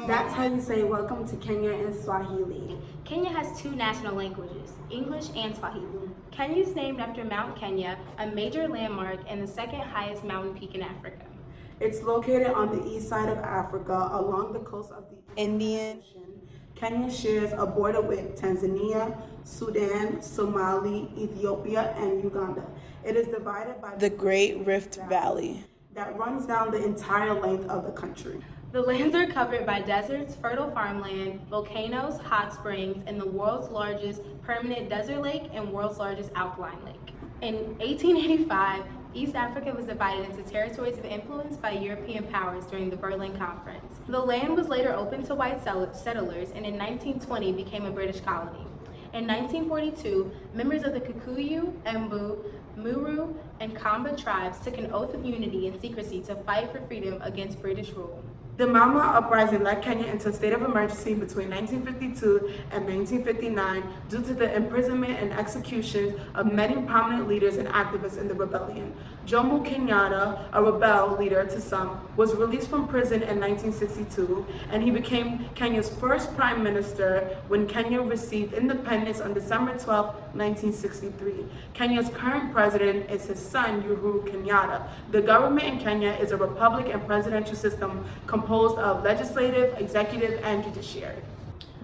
That's how you say welcome to Kenya in Swahili. Kenya has two national languages, English and Swahili. Kenya is named after Mount Kenya, a major landmark and the second highest mountain peak in Africa. It's located on the east side of Africa along the coast of the Indian Ocean. Kenya shares a border with Tanzania, Sudan, Somalia, Ethiopia, and Uganda. It is divided by the Great Rift Valley that runs down the entire length of the country. The lands are covered by deserts, fertile farmland, volcanoes, hot springs, and the world's largest permanent desert lake and world's largest alkaline lake. In 1885, East Africa was divided into territories of influence by European powers during the Berlin Conference. The land was later opened to white settlers and in 1920 became a British colony. In 1942, members of the Kikuyu, Embu, Muru, and Kamba tribes took an oath of unity and secrecy to fight for freedom against British rule. The Mama Uprising led Kenya into a state of emergency between 1952 and 1959 due to the imprisonment and executions of many prominent leaders and activists in the rebellion. Jomo Kenyatta, a rebel leader to some, was released from prison in 1962, and he became Kenya's first prime minister when Kenya received independence on December 12, 1963. Kenya's current president is his son, Uhuru Kenyatta. The government in Kenya is a republic and presidential system composed of legislative, executive, and judiciary.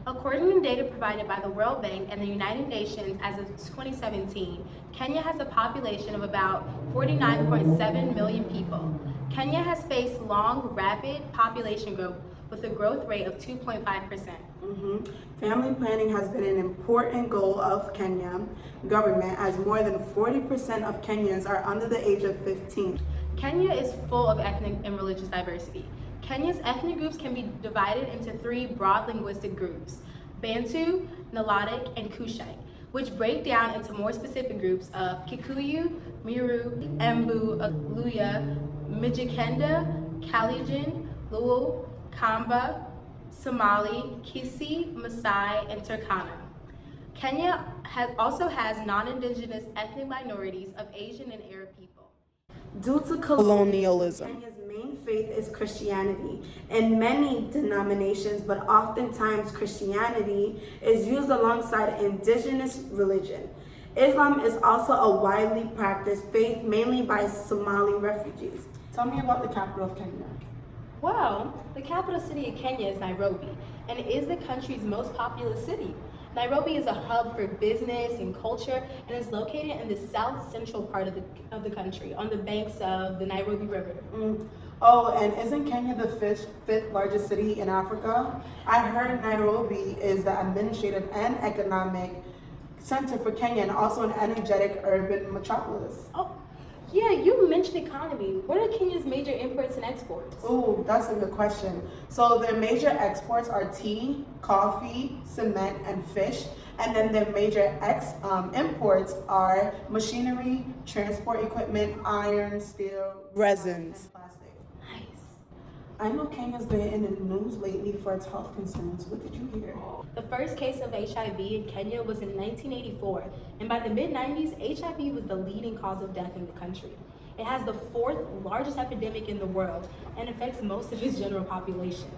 According to data provided by the World Bank and the United Nations as of 2017, Kenya has a population of about 49.7 million people. Kenya has faced long, rapid population growth with a growth rate of 2.5%. Family planning has been an important goal of Kenya government as more than 40% of Kenyans are under the age of 15. Kenya is full of ethnic and religious diversity. Kenya's ethnic groups can be divided into three broad linguistic groups, Bantu, Nilotic, and Kushite, which break down into more specific groups of Kikuyu, Meru, Embu, Luya, Mijikenda, Kalenjin, Luo, Kamba, Somali, Kisi, Maasai, and Turkana. Kenya also has non-indigenous ethnic minorities of Asian and Arab people. Due to colonialism, Kenya's main faith is Christianity. In many denominations, but oftentimes Christianity is used alongside indigenous religion. Islam is also a widely practiced faith, mainly by Somali refugees. Tell me about the capital of Kenya. Well, the capital city of Kenya is Nairobi, and it is the country's most populous city. Nairobi is a hub for business and culture and is located in the south central part of the country on the banks of the Nairobi River. Oh, and isn't Kenya the fifth largest city in Africa? I heard Nairobi is the administrative and economic center for Kenya and also an energetic urban metropolis. Oh, yeah, you mentioned economy. What are Kenya's major imports and exports? Oh, that's a good question. So their major exports are tea, coffee, cement, and fish. And then their major imports are machinery, transport equipment, iron, steel, resins, and plastic. Nice. I know Kenya's been in the news lately for its health concerns. What did you hear? The first case of HIV in Kenya was in 1984, and by the mid-90s, HIV was the leading cause of death in the country. It has the fourth largest epidemic in the world and affects most of its general population.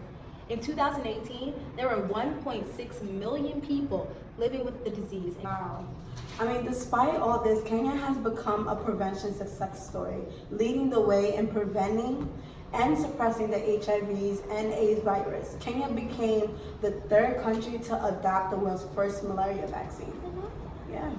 In 2018, there were 1.6 million people living with the disease. Wow. I mean, despite all this, Kenya has become a prevention success story, leading the way in preventing and suppressing the HIVs and AIDS virus. Kenya became the third country to adopt the world's first malaria vaccine. Yeah.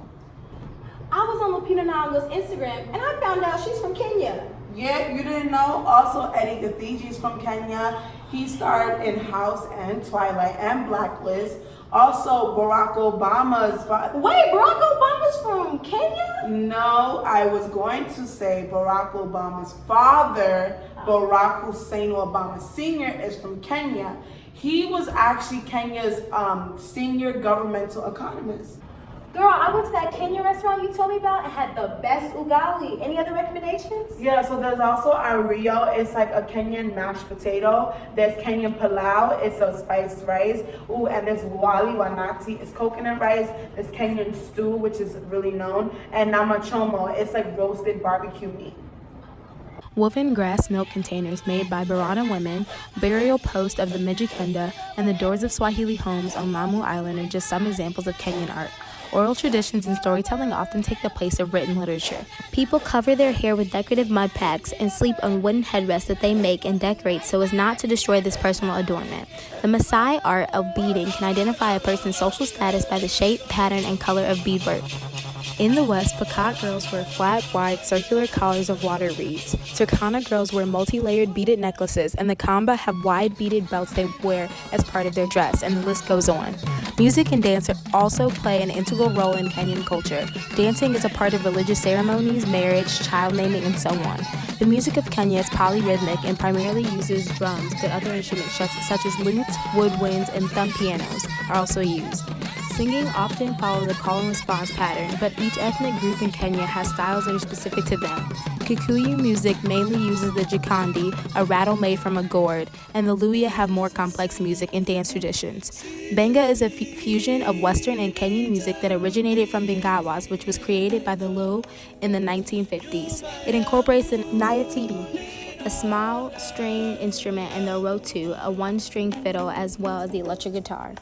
I was on Lupita Nyong'o's Instagram and I found out she's from Kenya. Yeah, you didn't know? Also, Eddie Gathegi is from Kenya. He starred in House and Twilight and Blacklist. Also, Barack Obama's father. Wait, Barack Obama's from Kenya? No, I was going to say Barack Obama's father, Barack Hussein Obama Sr., is from Kenya. He was actually Kenya's senior governmental economist. Girl, I went to that Kenya restaurant you told me about and had the best ugali. Any other recommendations? Yeah, so there's also ario. It's like a Kenyan mashed potato. There's Kenyan pilau. It's a spiced rice. Ooh, and there's wali wanati. It's coconut rice. There's Kenyan stew, which is really known. And nama chomo. It's like roasted barbecue meat. Woven grass milk containers made by Barana women, burial post of the Mijikenda, and the doors of Swahili homes on Lamu Island are just some examples of Kenyan art. Oral traditions and storytelling often take the place of written literature. People cover their hair with decorative mud packs and sleep on wooden headrests that they make and decorate so as not to destroy this personal adornment. The Maasai art of beading can identify a person's social status by the shape, pattern, and color of beadwork. In the West, Pakat girls wear flat, wide, circular collars of water reeds. Turkana girls wear multi-layered beaded necklaces, and the Kamba have wide beaded belts they wear as part of their dress, and the list goes on. Music and dance also play an integral role in Kenyan culture. Dancing is a part of religious ceremonies, marriage, child naming, and so on. The music of Kenya is polyrhythmic and primarily uses drums, but other instruments such as lutes, woodwinds, and thumb pianos are also used. Singing often follows a call and response pattern, but each ethnic group in Kenya has styles that are specific to them. Kikuyu music mainly uses the jikandi, a rattle made from a gourd, and the Luya have more complex music and dance traditions. Benga is a fusion of Western and Kenyan music that originated from Bengawas, which was created by the Luo in the 1950s. It incorporates the nyatiti, a small string instrument, and the rotu, a one-string fiddle, as well as the electric guitar.